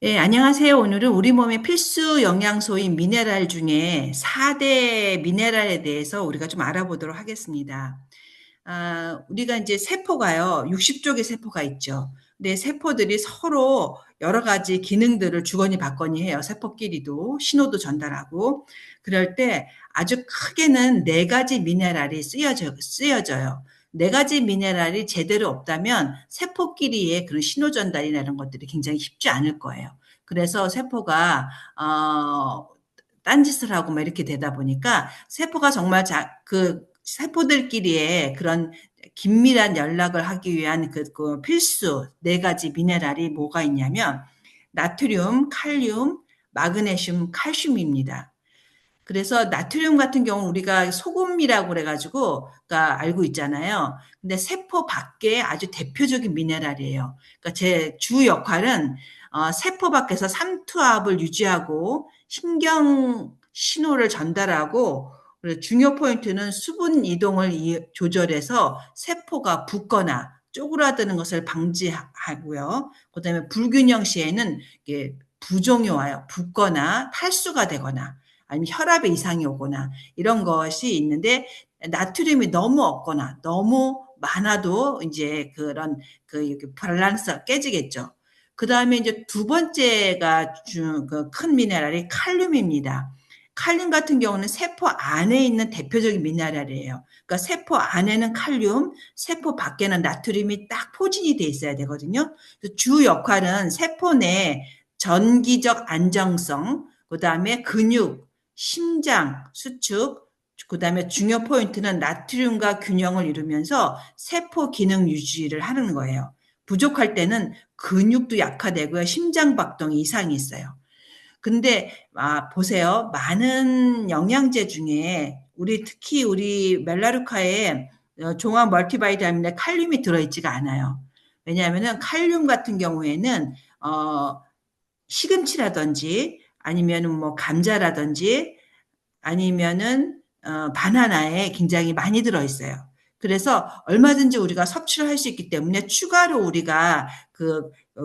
예, 안녕하세요. 오늘은 우리 몸의 필수 영양소인 미네랄 중에 4대 미네랄에 대해서 우리가 좀 알아보도록 하겠습니다. 우리가 이제 세포가요, 60쪽의 세포가 있죠. 근데 세포들이 서로 여러 가지 기능들을 주거니 받거니 해요. 세포끼리도 신호도 전달하고. 그럴 때 아주 크게는 네 가지 미네랄이 쓰여져요. 네 가지 미네랄이 제대로 없다면 세포끼리의 그런 신호 전달이나 이런 것들이 굉장히 쉽지 않을 거예요. 그래서 세포가 딴짓을 하고 막 이렇게 되다 보니까 세포가 정말 그 세포들끼리의 그런 긴밀한 연락을 하기 위한 그 필수 네 가지 미네랄이 뭐가 있냐면 나트륨, 칼륨, 마그네슘, 칼슘입니다. 그래서 나트륨 같은 경우는 우리가 소금이라고 그래가지고 그러니까 알고 있잖아요. 근데 세포 밖에 아주 대표적인 미네랄이에요. 그러니까 제 주 역할은 세포 밖에서 삼투압을 유지하고 신경 신호를 전달하고 그리고 중요 포인트는 수분 이동을 조절해서 세포가 붓거나 쪼그라드는 것을 방지하고요. 그다음에 불균형 시에는 이게 부종이 와요. 붓거나 탈수가 되거나 아니면 혈압에 이상이 오거나 이런 것이 있는데 나트륨이 너무 없거나 너무 많아도 이제 그런 그 밸런스가 깨지겠죠. 그 다음에 이제 두 번째가 큰 미네랄이 칼륨입니다. 칼륨 같은 경우는 세포 안에 있는 대표적인 미네랄이에요. 그러니까 세포 안에는 칼륨, 세포 밖에는 나트륨이 딱 포진이 돼 있어야 되거든요. 주 역할은 세포 내 전기적 안정성, 그 다음에 근육, 심장, 수축, 그 다음에 중요 포인트는 나트륨과 균형을 이루면서 세포 기능 유지를 하는 거예요. 부족할 때는 근육도 약화되고요. 심장 박동 이상이 있어요. 근데 보세요. 많은 영양제 중에 특히 우리 멜라루카에 종합 멀티바이타민에 칼륨이 들어있지가 않아요. 왜냐하면 칼륨 같은 경우에는 시금치라든지 아니면은 뭐 감자라든지 아니면은 바나나에 굉장히 많이 들어있어요. 그래서 얼마든지 우리가 섭취를 할 수 있기 때문에 추가로 우리가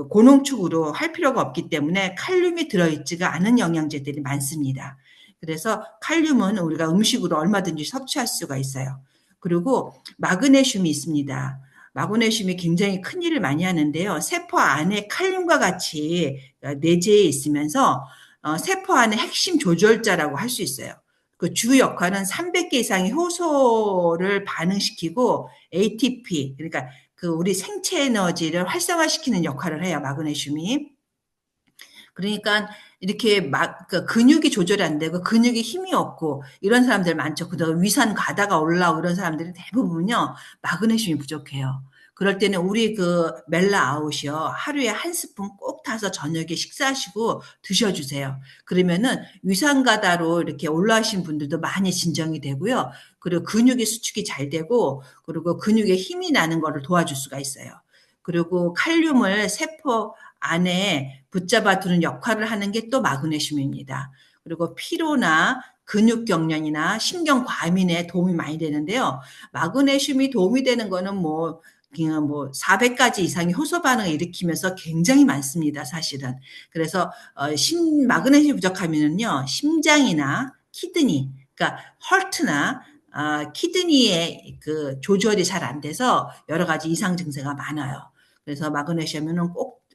고농축으로 할 필요가 없기 때문에 칼륨이 들어있지가 않은 영양제들이 많습니다. 그래서 칼륨은 우리가 음식으로 얼마든지 섭취할 수가 있어요. 그리고 마그네슘이 있습니다. 마그네슘이 굉장히 큰 일을 많이 하는데요. 세포 안에 칼륨과 같이 내재해 있으면서 세포 안에 핵심 조절자라고 할 수 있어요. 그 주 역할은 300개 이상의 효소를 반응시키고 ATP, 그러니까 그 우리 생체 에너지를 활성화시키는 역할을 해요, 마그네슘이. 그러니까 이렇게 그 근육이 조절이 안 되고 근육에 힘이 없고 이런 사람들 많죠. 그다음 위산 과다가 올라오고 이런 사람들은 대부분요 마그네슘이 부족해요. 그럴 때는 우리 그 멜라 아웃이요 하루에 한 스푼 꼭 타서 저녁에 식사하시고 드셔주세요. 그러면은 위산 과다로 이렇게 올라오신 분들도 많이 진정이 되고요. 그리고 근육의 수축이 잘 되고 그리고 근육에 힘이 나는 것을 도와줄 수가 있어요. 그리고 칼륨을 세포 안에 붙잡아 두는 역할을 하는 게 또 마그네슘입니다. 그리고 피로나 근육 경련이나 신경 과민에 도움이 많이 되는데요. 마그네슘이 도움이 되는 거는 뭐 그냥 뭐 400가지 이상의 효소 반응을 일으키면서 굉장히 많습니다, 사실은. 그래서 마그네슘 부족하면은요, 심장이나 키드니, 그러니까 헐트나 키드니의 그 조절이 잘 안 돼서 여러 가지 이상 증세가 많아요. 그래서 마그네슘은 꼭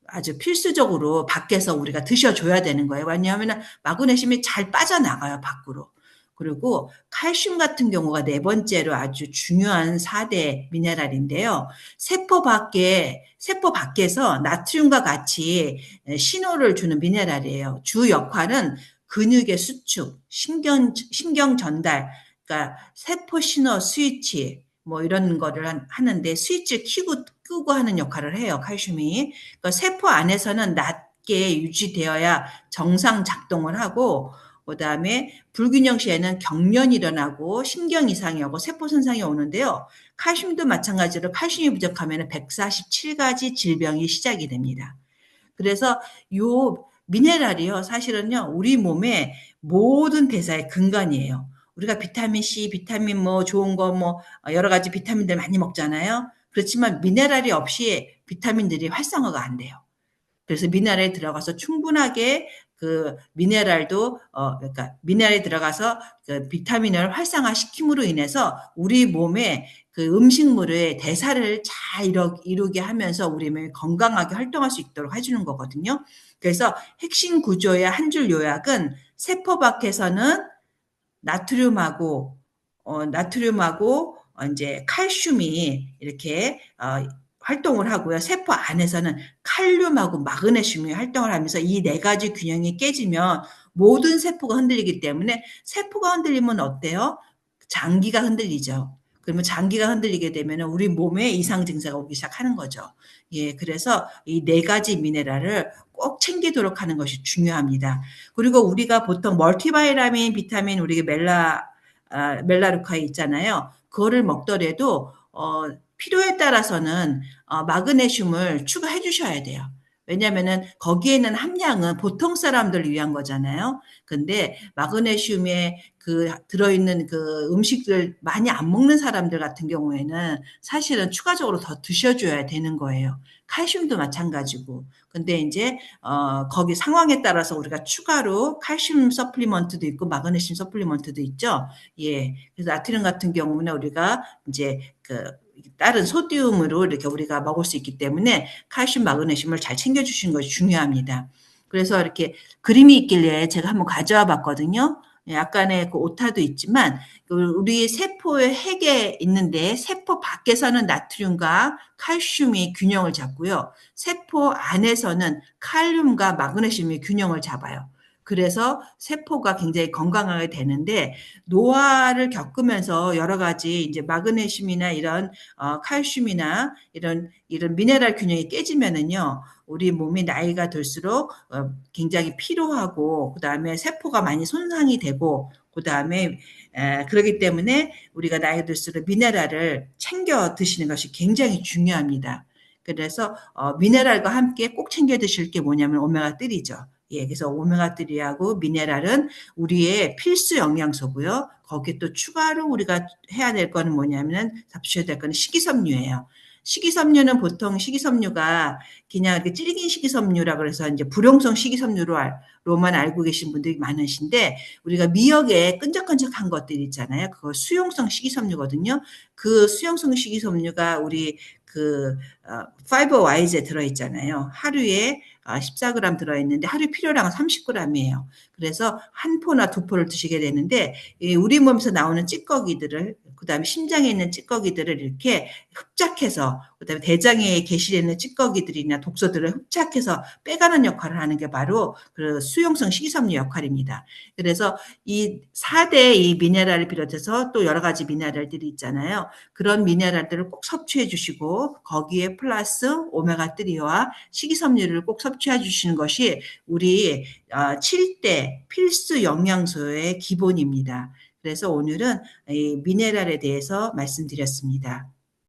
아주 필수적으로 밖에서 우리가 드셔줘야 되는 거예요. 왜냐하면 마그네슘이 잘 빠져나가요, 밖으로. 그리고 칼슘 같은 경우가 네 번째로 아주 중요한 4대 미네랄인데요. 세포 밖에서 나트륨과 같이 신호를 주는 미네랄이에요. 주 역할은 근육의 수축, 신경 전달, 그러니까 세포 신호 스위치, 뭐 이런 거를 하는데 스위치 끄고 하는 역할을 해요, 칼슘이. 그러니까 세포 안에서는 낮게 유지되어야 정상 작동을 하고, 그 다음에 불균형 시에는 경련이 일어나고 신경 이상이 오고 세포 손상이 오는데요. 칼슘도 마찬가지로 칼슘이 부족하면 147가지 질병이 시작이 됩니다. 그래서 요 미네랄이요. 사실은요. 우리 몸의 모든 대사의 근간이에요. 우리가 비타민 C, 비타민 뭐 좋은 거 뭐 여러 가지 비타민들 많이 먹잖아요. 그렇지만 미네랄이 없이 비타민들이 활성화가 안 돼요. 그래서 미네랄이 들어가서 충분하게 그 미네랄도 그러니까 미네랄이 들어가서 그 비타민을 활성화시킴으로 인해서 우리 몸에 그 음식물의 대사를 잘 이루게 하면서 우리 몸이 건강하게 활동할 수 있도록 해주는 거거든요. 그래서 핵심 구조의 한 줄 요약은 세포 밖에서는 나트륨하고 나트륨하고 이제 칼슘이 이렇게 활동을 하고요. 세포 안에서는 칼륨하고 마그네슘이 활동을 하면서 이 네 가지 균형이 깨지면 모든 세포가 흔들리기 때문에 세포가 흔들리면 어때요? 장기가 흔들리죠. 그러면 장기가 흔들리게 되면 우리 몸에 이상 증세가 오기 시작하는 거죠. 예, 그래서 이 네 가지 미네랄을 꼭 챙기도록 하는 것이 중요합니다. 그리고 우리가 보통 멀티바이타민, 비타민, 우리 멜라루카에 있잖아요. 그거를 먹더라도 필요에 따라서는 마그네슘을 추가해 주셔야 돼요. 왜냐면은 거기에는 함량은 보통 사람들을 위한 거잖아요. 근데 마그네슘에 그 들어있는 그 음식을 많이 안 먹는 사람들 같은 경우에는 사실은 추가적으로 더 드셔줘야 되는 거예요. 칼슘도 마찬가지고. 근데 이제 거기 상황에 따라서 우리가 추가로 칼슘 서플리먼트도 있고 마그네슘 서플리먼트도 있죠. 예. 그래서 나트륨 같은 경우는 우리가 이제 그 다른 소디움으로 이렇게 우리가 먹을 수 있기 때문에 칼슘, 마그네슘을 잘 챙겨주시는 것이 중요합니다. 그래서 이렇게 그림이 있길래 제가 한번 가져와 봤거든요. 약간의 그 오타도 있지만 우리 세포의 핵에 있는데 세포 밖에서는 나트륨과 칼슘이 균형을 잡고요. 세포 안에서는 칼륨과 마그네슘이 균형을 잡아요. 그래서 세포가 굉장히 건강하게 되는데 노화를 겪으면서 여러 가지 이제 마그네슘이나 이런 칼슘이나 이런 미네랄 균형이 깨지면은요. 우리 몸이 나이가 들수록 굉장히 피로하고 그다음에 세포가 많이 손상이 되고 그다음에 그러기 때문에 우리가 나이 들수록 미네랄을 챙겨 드시는 것이 굉장히 중요합니다. 그래서 미네랄과 함께 꼭 챙겨 드실 게 뭐냐면 오메가3죠. 예, 그래서 오메가3하고 미네랄은 우리의 필수 영양소고요. 거기에 또 추가로 우리가 해야 될 거는 뭐냐면 섭취해야 될 거는 식이섬유예요. 식이섬유는 보통 식이섬유가 그냥 이렇게 질긴 식이섬유라 그래서 이제 불용성 식이섬유로만 알고 계신 분들이 많으신데 우리가 미역에 끈적끈적한 것들 있잖아요. 그거 수용성 식이섬유거든요. 그 수용성 식이섬유가 우리 그 파이버 와이즈에 들어있잖아요. 하루에 14g 들어있는데 하루 필요량은 30g이에요. 그래서 한 포나 두 포를 드시게 되는데 우리 몸에서 나오는 찌꺼기들을 그다음에 심장에 있는 찌꺼기들을 이렇게 흡착해서 그다음에 대장에 계시되어 있는 찌꺼기들이나 독소들을 흡착해서 빼가는 역할을 하는 게 바로 그 수용성 식이섬유 역할입니다. 그래서 이 4대 이 미네랄을 비롯해서 또 여러 가지 미네랄들이 있잖아요. 그런 미네랄들을 꼭 섭취해 주시고 거기에 플러스 오메가3와 식이섬유를 꼭 섭취해 주시는 것이 우리 7대 필수 영양소의 기본입니다. 그래서 오늘은 이 미네랄에 대해서 말씀드렸습니다.